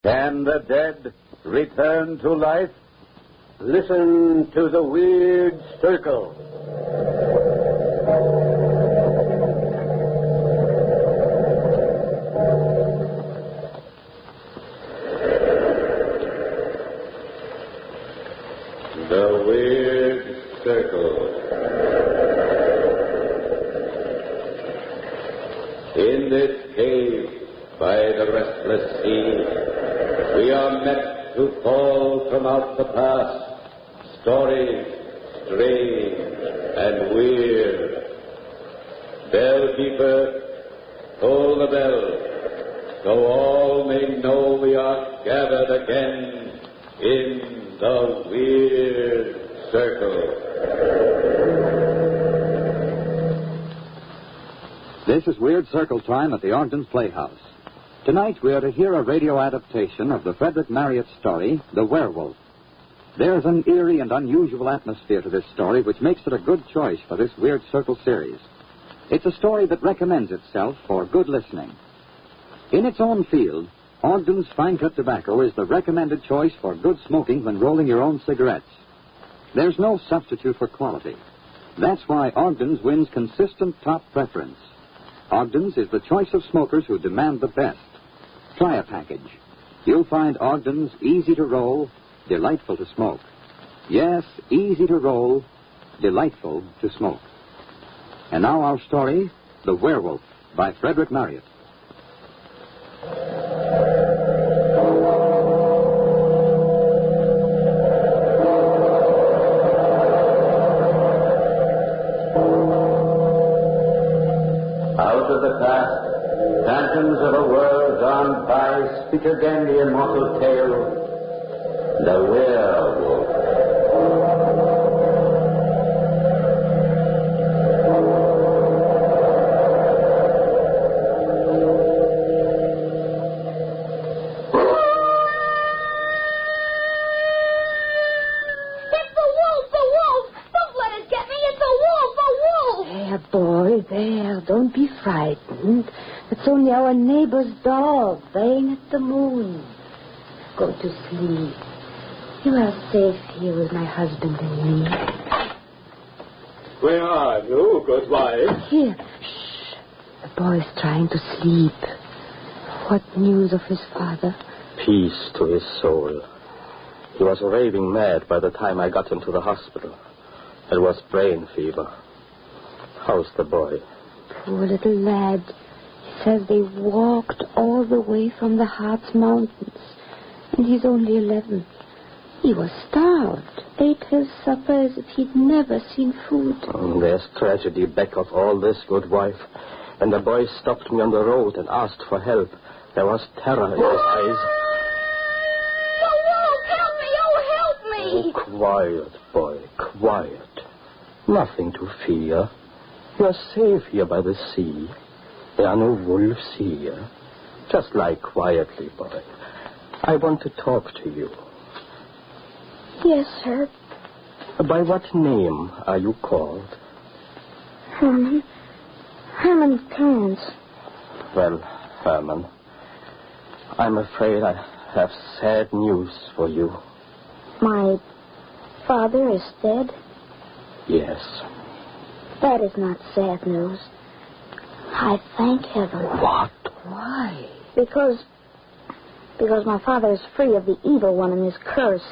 Can the dead return to life? Listen to the Weird Circle. The Weird Circle. In this cave by the restless sea, we are met to call from out the past stories strange and weird. Bellkeeper, toll the bell, so all may know we are gathered again in the Weird Circle. This is Weird Circle time at the Ogden's Playhouse. Tonight we are to hear a radio adaptation of the Frederick Marriott story, The Werewolf. There's an eerie and unusual atmosphere to this story which makes it a good choice for this Weird Circle series. It's a story that recommends itself for good listening. In its own field, Ogden's Fine Cut Tobacco is the recommended choice for good smoking when rolling your own cigarettes. There's no substitute for quality. That's why Ogden's wins consistent top preference. Ogden's is the choice of smokers who demand the best. Try a package. You'll find Ogden's easy to roll, delightful to smoke. Yes, easy to roll, delightful to smoke. And now our story, The Werewolf, by Frederick Marriott. Out of the past, phantoms of a world gone by speak again the immortal tale, the werewolf. Don't be frightened. It's only our neighbor's dog baying at the moon. Go to sleep. You are safe here with my husband and me. Where are you, good wife? Here. Shh. The boy's trying to sleep. What news of his father? Peace to his soul. He was raving mad by the time I got him to the hospital. It was brain fever. How's the boy? Poor little lad. He says they walked all the way from the Harz Mountains. And he's only 11. He was starved. Ate his supper as if he'd never seen food. There's tragedy back of all this, good wife. When the boy stopped me on the road and asked for help, there was terror in his eyes. Oh, Wolf, help me! Oh, help me! Oh, quiet, boy, quiet. Nothing to fear. You're safe here by the sea. There are no wolves here. Just lie quietly, boy. I want to talk to you. Yes, sir. By what name are you called? Herman. Herman Clarence. Well, Herman, I'm afraid I have sad news for you. My father is dead? Yes. That is not sad news. I thank heaven. What? Why? Because my father is free of the evil one and his curse.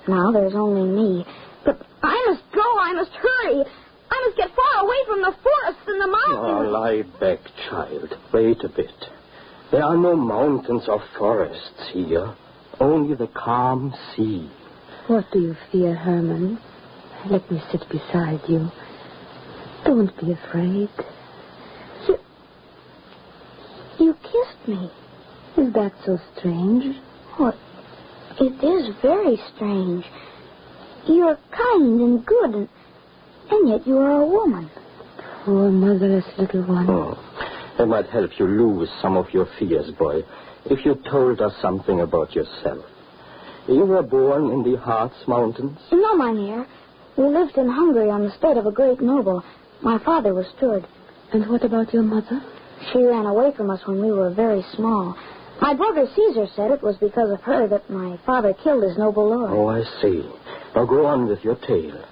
Now there's only me. But I must go. I must hurry. I must get far away from the forests and the mountains. Oh, lie back, child. Wait a bit. There are no mountains or forests here. Only the calm sea. What do you fear, Herman? Let me sit beside you. Don't be afraid. You kissed me. Is that so strange? What? It is very strange. You're kind and good, and yet you are a woman. Poor motherless little one. Oh, it might help you lose some of your fears, boy, if you told us something about yourself. You were born in the Harz Mountains? No, mynheer. We lived in Hungary on the estate of a great noble. My father was steward. And what about your mother? She ran away from us when we were very small. My brother Caesar said it was because of her that my father killed his noble lord. Oh, I see. Now go on with your tale.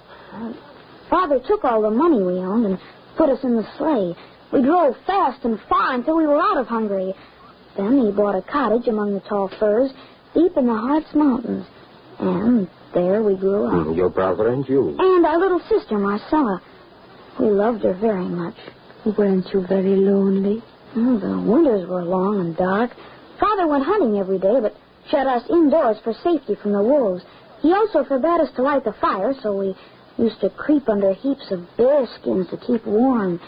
Father took all the money we owned and put us in the sleigh. We drove fast and far until we were out of Hungary. Then he bought a cottage among the tall firs deep in the Hartz Mountains. And there we grew up. Your brother and you. And our little sister, Marcella. We loved her very much. Weren't you very lonely? Oh, the winters were long and dark. Father went hunting every day, but shut us indoors for safety from the wolves. He also forbade us to light the fire, so we used to creep under heaps of bear skins to keep warm.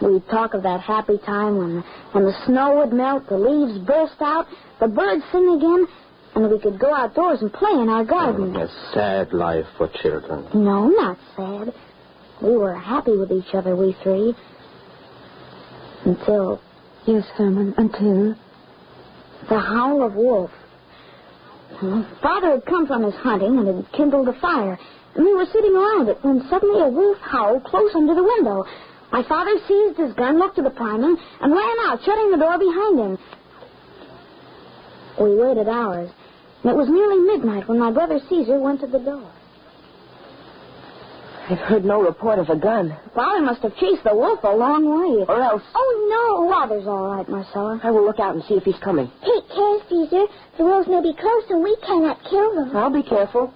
We'd talk of that happy time when the snow would melt, the leaves burst out, the birds sing again, and we could go outdoors and play in our garden. A sad life for children. No, not sad. We were happy with each other, we three. Until... Yes, Herman, until... the howl of wolf. Father had come from his hunting and had kindled a fire, and we were sitting around it when suddenly a wolf howled close under the window. My father seized his gun, looked to the priming, and ran out, shutting the door behind him. We waited hours, and it was nearly midnight when my brother Caesar went to the door. I've heard no report of a gun. Father must have chased the wolf a long way. Or else... Oh, no. Father's all right, Marcella. I will look out and see if he's coming. Take care, Caesar. The wolves may be close, and we cannot kill them. I'll be careful.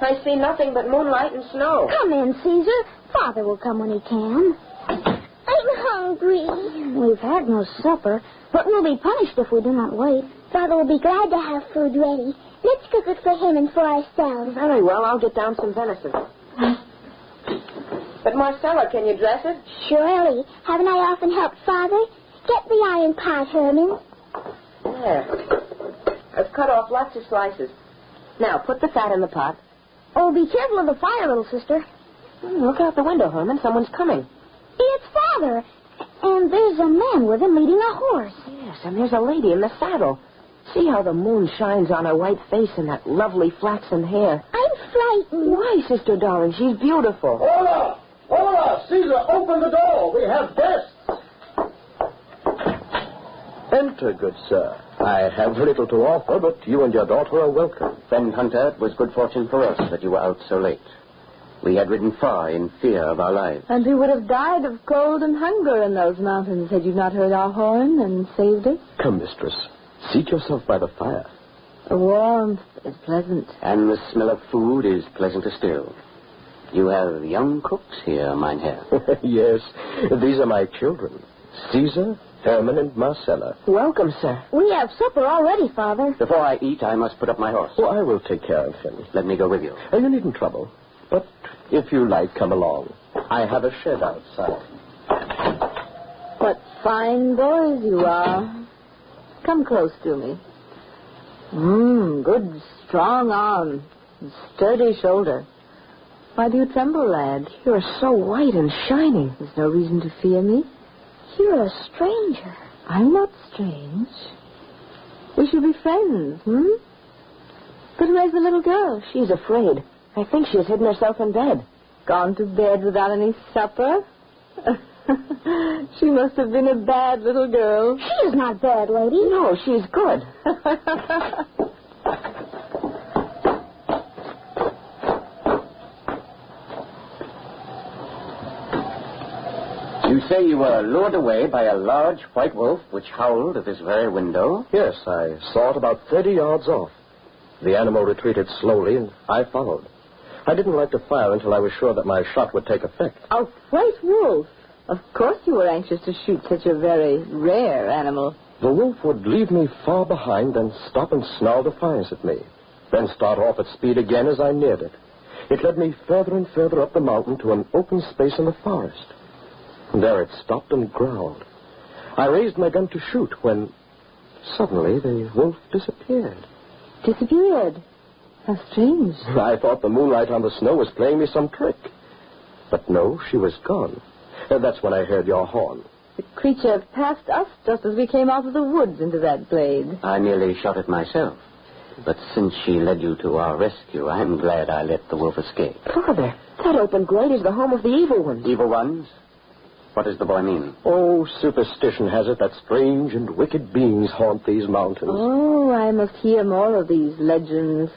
I see nothing but moonlight and snow. Come in, Caesar. Father will come when he can. I'm hungry. We've had no supper, but we'll be punished if we do not wait. Father will be glad to have food ready. Let's cook it for him and for ourselves. Very well, I'll get down some venison. But, Marcella, can you dress it? Surely. Haven't I often helped Father? Get the iron pot, Herman. There. I've cut off lots of slices. Now, put the fat in the pot. Oh, be careful of the fire, little sister. Look out the window, Herman. Someone's coming. It's Father. And there's a man with him leading a horse. Yes, and there's a lady in the saddle. See how the moon shines on her white face and that lovely flaxen hair. I'm frightened. Why, sister darling? She's beautiful. Hola! Hola! Caesar, open the door. We have guests. Enter, good sir. I have little to offer, but you and your daughter are welcome. Friend Hunter, it was good fortune for us that you were out so late. We had ridden far in fear of our lives. And we would have died of cold and hunger in those mountains had you not heard our horn and saved us. Come, mistress. Seat yourself by the fire. The warmth is pleasant. And the smell of food is pleasanter still. You have young cooks here, Mynheer. Yes, these are my children. Caesar, Herman, and Marcella. Welcome, sir. We have supper already, Father. Before I eat, I must put up my horse. Oh, I will take care of him. Let me go with you. You needn't trouble. But if you like, come along. I have a shed outside. What fine boys you are. Come close to me. Good, strong arm. Sturdy shoulder. Why do you tremble, lad? You're so white and shining. There's no reason to fear me. You're a stranger. I'm not strange. We should be friends, But where's the little girl? She's afraid. I think she has hidden herself in bed. Gone to bed without any supper? She must have been a bad little girl. She is not bad, lady. No, she's good. You say you were lured away by a large white wolf which howled at this very window? Yes, I saw it about 30 yards off. The animal retreated slowly, and I followed. I didn't like to fire until I was sure that my shot would take effect. A white wolf? Of course you were anxious to shoot such a very rare animal. The wolf would leave me far behind, then stop and snarl defiance at me, then start off at speed again as I neared it. It led me further and further up the mountain to an open space in the forest. There it stopped and growled. I raised my gun to shoot when suddenly the wolf disappeared. Disappeared? How strange. I thought the moonlight on the snow was playing me some trick. But no, she was gone. That's when I heard your horn. The creature passed us just as we came out of the woods into that glade. I nearly shot it myself. But since she led you to our rescue, I'm glad I let the wolf escape. Father, that open glade is the home of the evil ones. Evil ones? What does the boy mean? Oh, superstition has it that strange and wicked beings haunt these mountains. Oh, I must hear more of these legends.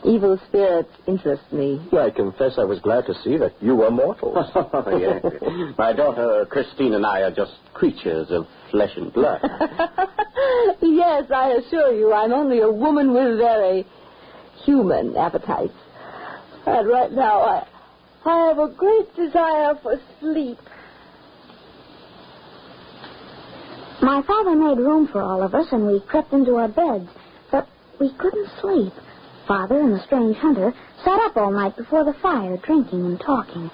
Evil spirits interest me. I confess I was glad to see that you were mortals. Oh, yes. My daughter Christine and I are just creatures of flesh and blood. Yes, I assure you, I'm only a woman with very human appetites. And right now, I have a great desire for sleep. My father made room for all of us, and we crept into our beds. But we couldn't sleep. Father and the strange hunter sat up all night before the fire, drinking and talking.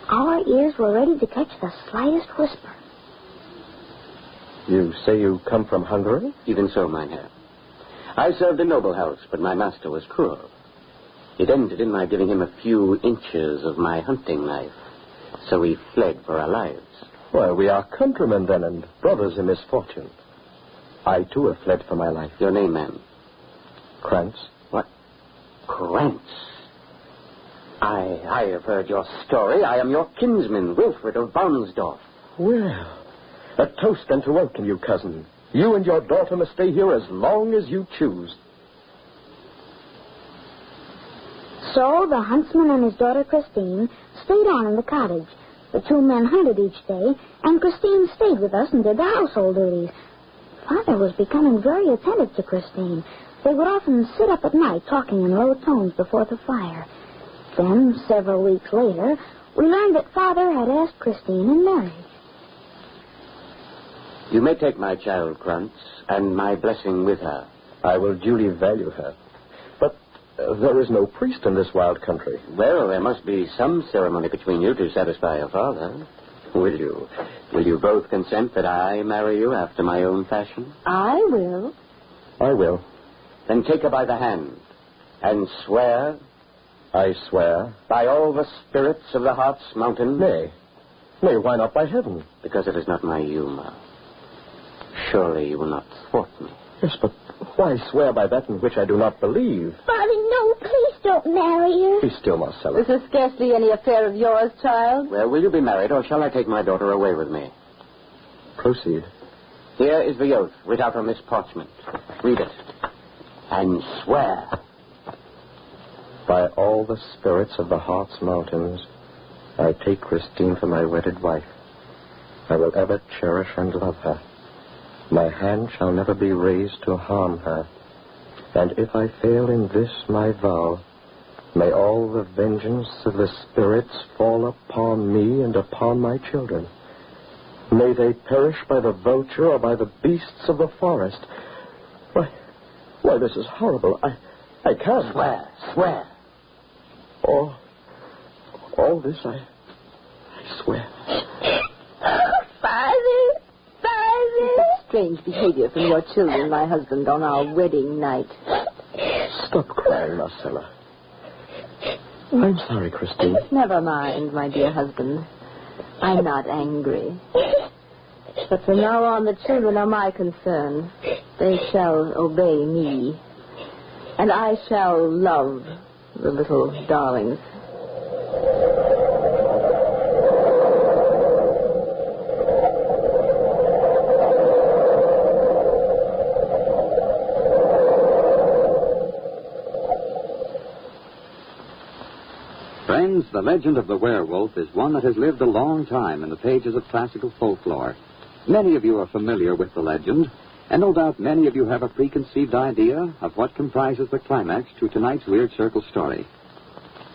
Our ears were ready to catch the slightest whisper. You say you come from Hungary? Even so, mynheer. I served a noble house, but my master was cruel. It ended in my giving him a few inches of my hunting knife. So we fled for our lives. Well, we are countrymen then, and brothers in misfortune. I, too, have fled for my life. Your name, ma'am? Krantz. What? Krantz? I have heard your story. I am your kinsman, Wilfred of Barnsdorf. Well, a toast then to welcome you, cousin. You and your daughter must stay here as long as you choose. So the huntsman and his daughter Christine stayed on in the cottage. The two men hunted each day, and Christine stayed with us and did the household duties. Father was becoming very attentive to Christine. They would often sit up at night talking in low tones before the fire. Then, several weeks later, we learned that Father had asked Christine in marriage. You may take my child, Krantz, and my blessing with her. I will duly value her. But there is no priest in this wild country. Well, there must be some ceremony between you to satisfy your father. Will you both consent that I marry you after my own fashion? I will. I will. Then take her by the hand and swear. I swear. By all the spirits of the Hartz Mountain. Nay, why not by heaven? Because it is not my humor. Surely you will not thwart me. Yes, but why swear by that in which I do not believe? Father, no, please don't marry her. Be still, Marcella. This is scarcely any affair of yours, child. Well, will you be married, or shall I take my daughter away with me? Proceed. Here is the oath, writ out on this parchment. Read it. And swear. By all the spirits of the Hartz Mountains, I take Christine for my wedded wife. I will ever cherish and love her. My hand shall never be raised to harm her. And if I fail in this my vow, may all the vengeance of the spirits fall upon me and upon my children. May they perish by the vulture or by the beasts of the forest. Why, this is horrible. I can't. Swear. All this I swear. Father! Strange behavior from your children, my husband, on our wedding night. Stop crying, Marcella. I'm sorry, Christine. Never mind, my dear husband. I'm not angry. But from now on, the children are my concern. They shall obey me. And I shall love the little darlings. Friends, the legend of the werewolf is one that has lived a long time in the pages of classical folklore. Many of you are familiar with the legend, and no doubt many of you have a preconceived idea of what comprises the climax to tonight's Weird Circle story.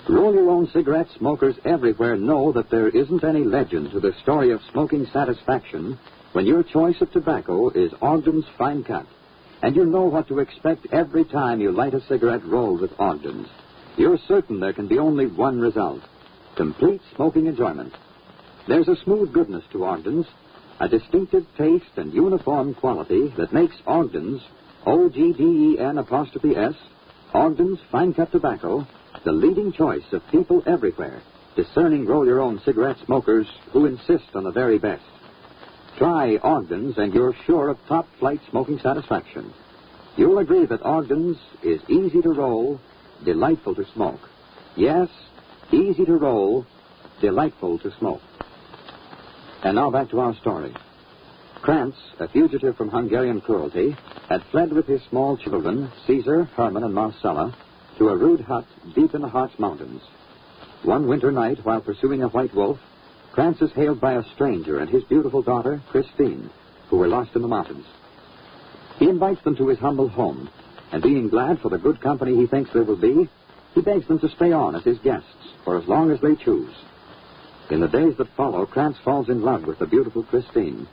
Roll-your-own cigarette smokers everywhere know that there isn't any legend to the story of smoking satisfaction when your choice of tobacco is Ogden's Fine Cut, and you know what to expect every time you light a cigarette rolled with Ogden's. You're certain there can be only one result: complete smoking enjoyment. There's a smooth goodness to Ogden's, a distinctive taste and uniform quality that makes Ogden's, OGDEN''S, Ogden's Fine Cut Tobacco, the leading choice of people everywhere, discerning roll-your-own cigarette smokers who insist on the very best. Try Ogden's and you're sure of top-flight smoking satisfaction. You'll agree that Ogden's is easy to roll, delightful to smoke. Yes, easy to roll, delightful to smoke. And now back to our story. Krantz, a fugitive from Hungarian cruelty, had fled with his small children, Caesar, Herman, and Marcella, to a rude hut deep in the Harz Mountains. One winter night, while pursuing a white wolf, Krantz is hailed by a stranger and his beautiful daughter, Christine, who were lost in the mountains. He invites them to his humble home, and being glad for the good company he thinks there will be, he begs them to stay on as his guests for as long as they choose. In the days that follow, Krantz falls in love with the beautiful Christine,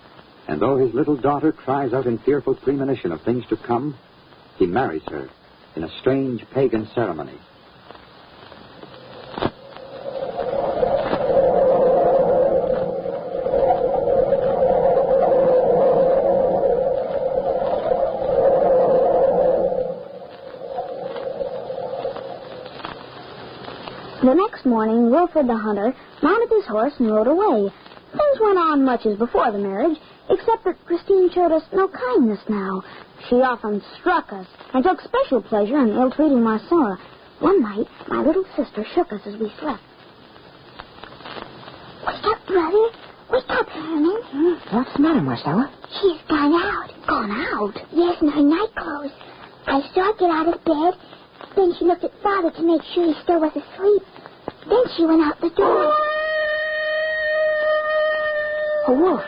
and though his little daughter cries out in fearful premonition of things to come, he marries her in a strange pagan ceremony. The next morning, Wilfred the hunter mounted his horse and rode away. Things went on much as before the marriage, except that Christine showed us no kindness now. She often struck us and took special pleasure in ill-treating Marcella. One night, my little sister shook us as we slept. Wake up, brother. Wake up, Herman. What's the matter, Marcella? She's gone out. Gone out? Yes, in her night clothes. I saw her get out of bed. Then she looked at Father to make sure he still was asleep. Then she went out the door. A wolf.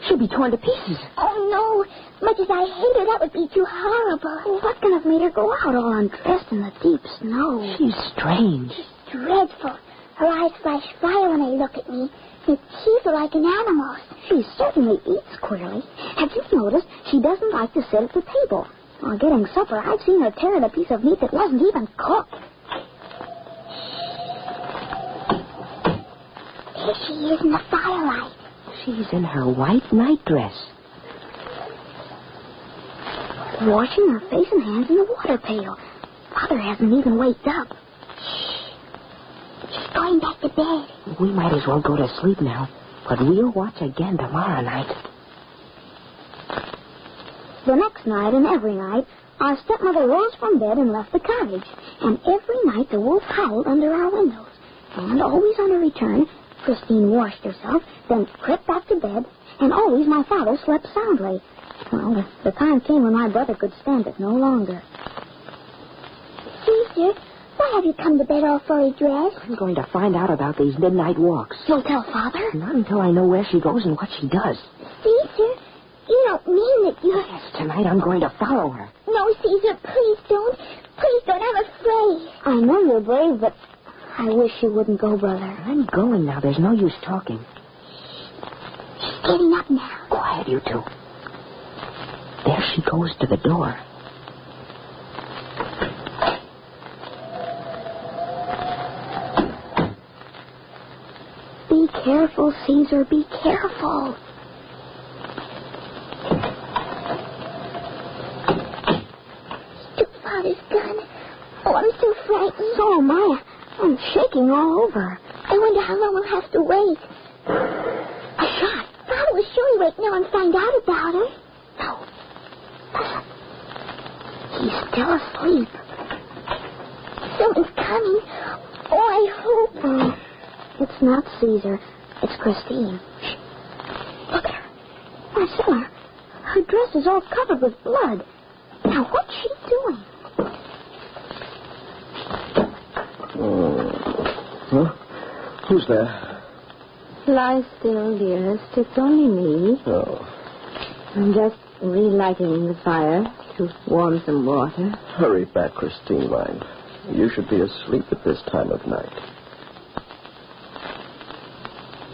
She'll be torn to pieces. Oh, no. Much as I hate her, that would be too horrible. What can have made her go out all undressed in the deep snow? She's strange. She's dreadful. Her eyes flash fire when they look at me. Her teeth are like an animal's. She certainly eats queerly. Have you noticed she doesn't like to sit at the table? While getting supper, I've seen her tear at a piece of meat that wasn't even cooked. There she is in the firelight. She's in her white nightdress. Washing her face and hands in the water pail. Father hasn't even waked up. Shh. She's going back to bed. We might as well go to sleep now, but we'll watch again tomorrow night. The next night and every night, our stepmother rose from bed and left the cottage. And every night the wolf howled under our windows. And always on her return, Christine washed herself, then crept back to bed, and always my father slept soundly. Well, the time came when my brother could stand it no longer. Caesar, why have you come to bed all fully dressed? I'm going to find out about these midnight walks. You'll tell Father? Not until I know where she goes and what she does. Caesar, you don't mean that you're... Yes, tonight I'm going to follow her. No, Caesar, please don't. Please don't. I'm afraid. I know you're brave, but I wish you wouldn't go, brother. I'm going now. There's no use talking. She's getting up now. Quiet, you two. There she goes to the door. Be careful, Caesar. Be careful. Took Father's gun. Oh, I'm so frightened. So am I. I'm shaking all over. I wonder how long we'll have to wait. A shot. Father was sure he'd wait now and find out about her. No. He's still asleep. Someone's coming. Oh, I hope. It's not Caesar. It's Christine. Shh. Look at her. Marcella, her dress is all covered with blood. Now, what's she doing? Huh? Who's there? Lie still, dearest. It's only me. Oh. I'm just relighting the fire to warm some water. Hurry back, Christine, mine. You should be asleep at this time of night.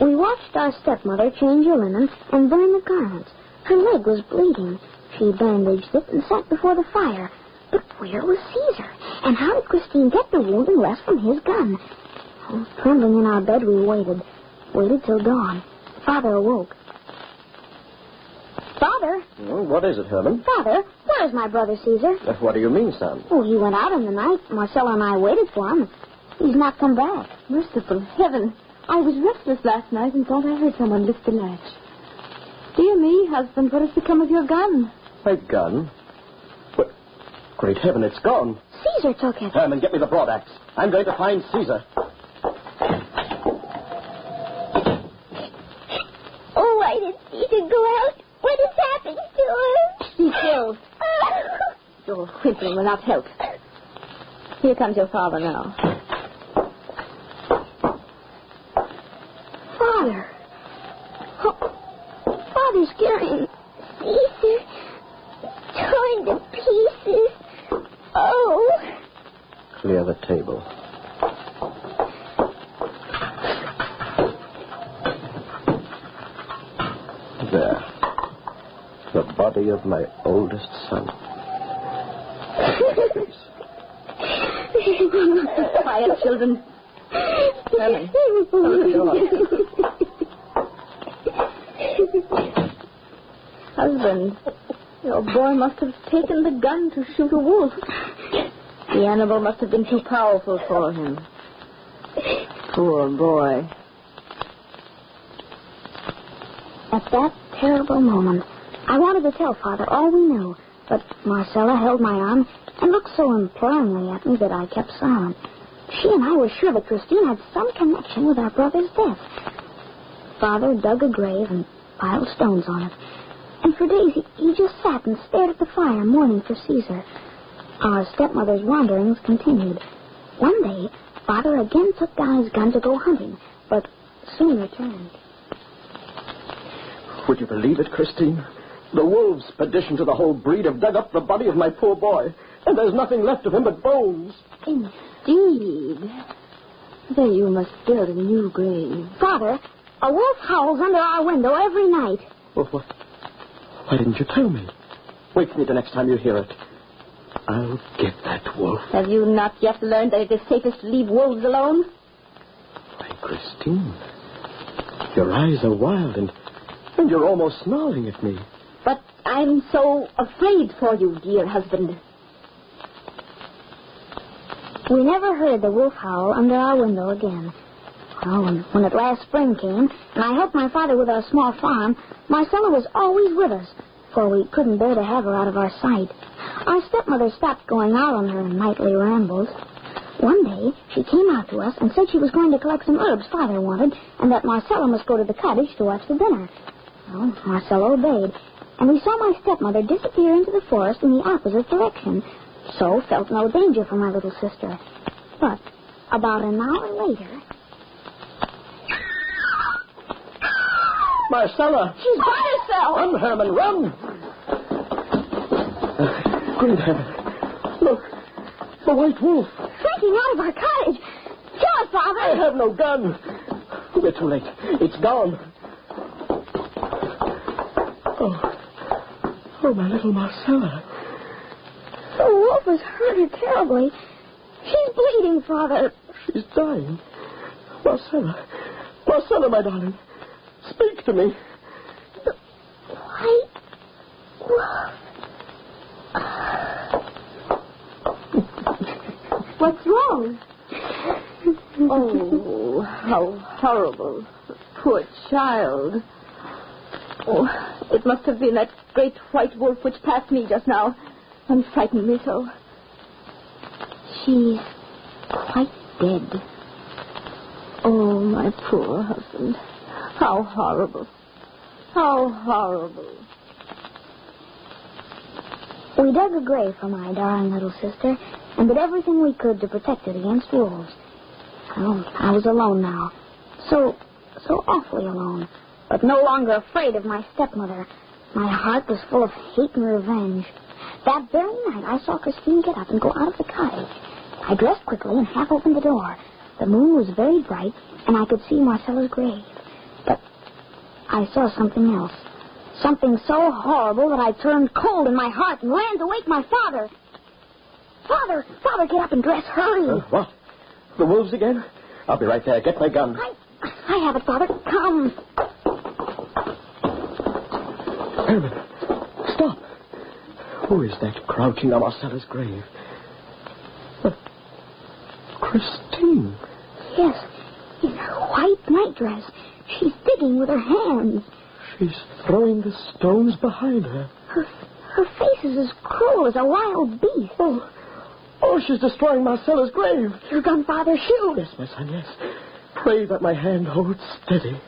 We watched our stepmother change her linen and burn the garments. Her leg was bleeding. She bandaged it and sat before the fire. But where was Caesar? And how did Christine get the wound and rest from his gun? Oh, trembling in our bed, we waited. Waited till dawn. Father awoke. Father? Oh, what is it, Herman? Father, where is my brother Caesar? What do you mean, son? Oh, he went out in the night. Marcella and I waited for him. He's not come back. Merciful heaven. I was restless last night and thought I heard someone lift the latch. Dear me, husband, what has become of your gun? My gun? What? Great heaven, it's gone. Caesar took it. Herman, get me the broadaxe. I'm going to find Caesar. whimpering will not help. Here comes your father now. Father. Oh, Father's carrying Caesar. Torn to pieces. Oh. Clear the table. There. The body of my oldest son. Quiet, children. Herman, open the door. Husband, your boy must have taken the gun to shoot a wolf. The animal must have been too powerful for him. Poor boy. At that terrible moment, I wanted to tell Father all we knew, but Marcella held my arm and looked so imploringly at me that I kept silent. She and I were sure that Christine had some connection with our brother's death. Father dug a grave and piled stones on it. And for days he just sat and stared at the fire, mourning for Caesar. Our stepmother's wanderings continued. One day, Father again took down his gun to go hunting, but soon returned. Would you believe it, Christine? The wolves, perdition to the whole breed, have dug up the body of my poor boy, and there's nothing left of him but bones. Indeed. Then you must build a new grave. Father, a wolf howls under our window every night. Well, why didn't you tell me? Wait for me the next time you hear it. I'll get that wolf. Have you not yet learned that it is safest to leave wolves alone? Why, Christine, your eyes are wild and you're almost snarling at me. But I'm so afraid for you, dear husband. We never heard the wolf howl under our window again. Well, when at last spring came, and I helped my father with our small farm, Marcella was always with us, for we couldn't bear to have her out of our sight. Our stepmother stopped going out on her nightly rambles. One day, she came out to us and said she was going to collect some herbs Father wanted, and that Marcella must go to the cottage to watch the dinner. Well, Marcella obeyed, and we saw my stepmother disappear into the forest in the opposite direction, so felt no danger for my little sister. But about an hour later... Marcella! She's got herself! Run, Herman, run! Great heaven. Look, the white wolf. Sneaking out of our cottage. Kill it, Father! I have no gun. We're too late. It's gone. Oh, my little Marcella. The wolf has hurt her terribly. She's bleeding, Father. She's dying. Marcella. Marcella, my darling. Speak to me. The white wolf. What's wrong? Oh, how horrible. Poor child. Oh, it must have been that great white wolf which passed me just now and frightened me so. She's quite dead. Oh, my poor husband. How horrible. How horrible. We dug a grave for my darling little sister and did everything we could to protect it against wolves. Oh, I was alone now. So awfully alone. But no longer afraid of my stepmother. My heart was full of hate and revenge. That very night, I saw Christine get up and go out of the cottage. I dressed quickly and half opened the door. The moon was very bright, and I could see Marcella's grave. But I saw something else. Something so horrible that I turned cold in my heart and ran to wake my father. Father, get up and dress. Hurry. What? The wolves again? I'll be right there. Get my gun. I have it, Father. Come. Herman, stop. Who is that crouching on Marcella's grave? Christine. Yes, in her white nightdress. She's digging with her hands. She's throwing the stones behind her. Her face is as cruel as a wild beast. Oh, she's destroying Marcella's grave. Your gun, Father, shoot. Yes, my son, yes. Pray that my hand holds steady.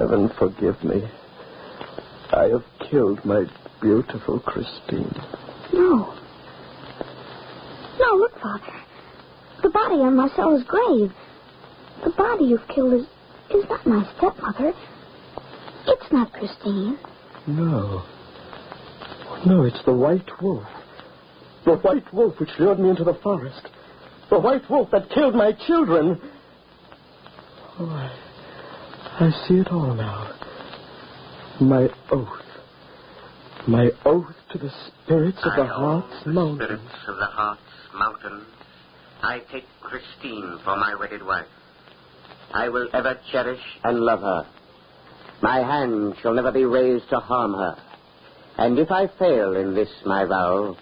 Heaven forgive me. I have killed my beautiful Christine. No. No, look, Father. The body on Marcella's grave. The body you've killed is not my stepmother. It's not Christine. No. No, it's the white wolf. The white wolf which lured me into the forest. The white wolf that killed my children. Oh, I see it all now. My oath. My oath to the spirits of the Heart's Mountain. Spirits of the Heart's Mountain. I take Christine for my wedded wife. I will ever cherish and love her. My hand shall never be raised to harm her. And if I fail in this my vow,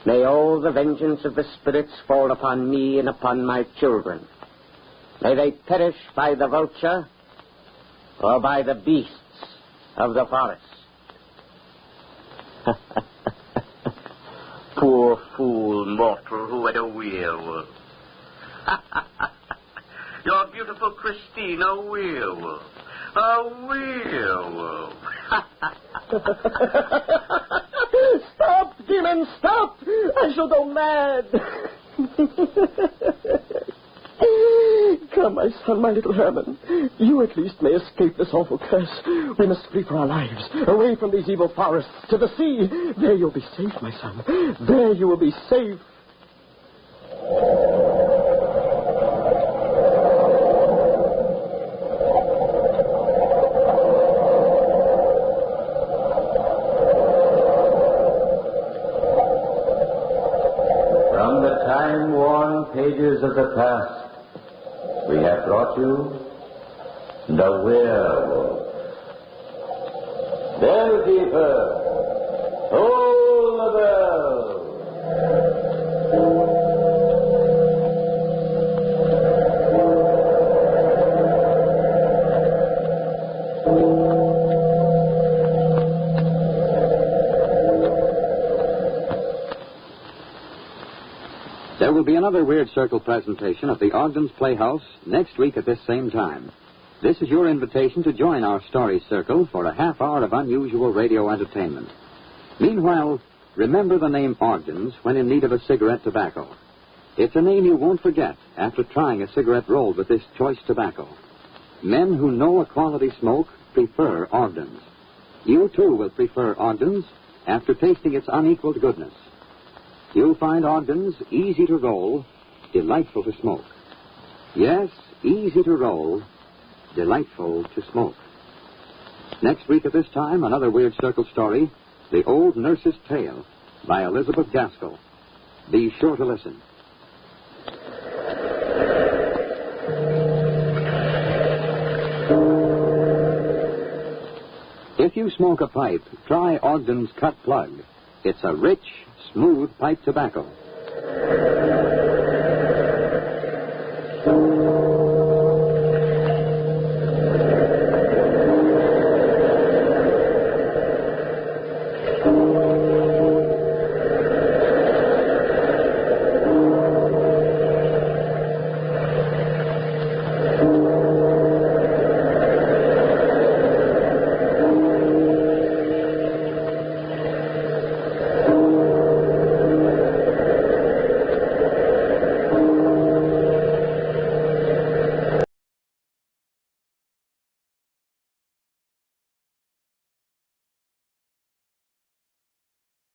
may all the vengeance of the spirits fall upon me and upon my children. May they perish by the vulture or by the beasts of the forest. Poor fool mortal who had a werewolf. Your beautiful Christine, a werewolf. A werewolf. Stop, demon, stop! I shall go mad. Come, my son, my little Herman. You at least may escape this awful curse. We must flee for our lives, away from these evil forests, to the sea. There you'll be safe, my son. There you will be safe. From the time-worn pages of the past, we have brought you the werewolf. Bellkeeper, toll the bell. There will be another Weird Circle presentation at the Ogden's Playhouse next week at this same time. This is your invitation to join our story circle for a half hour of unusual radio entertainment. Meanwhile, remember the name Ogden's when in need of a cigarette tobacco. It's a name you won't forget after trying a cigarette rolled with this choice tobacco. Men who know a quality smoke prefer Ogden's. You, too, will prefer Ogden's after tasting its unequaled goodness. You'll find Ogden's easy to roll, delightful to smoke. Yes, easy to roll, delightful to smoke. Next week at this time, another Weird Circle story, The Old Nurse's Tale, by Elizabeth Gaskell. Be sure to listen. If you smoke a pipe, try Ogden's Cut Plug. It's a rich, smooth pipe tobacco.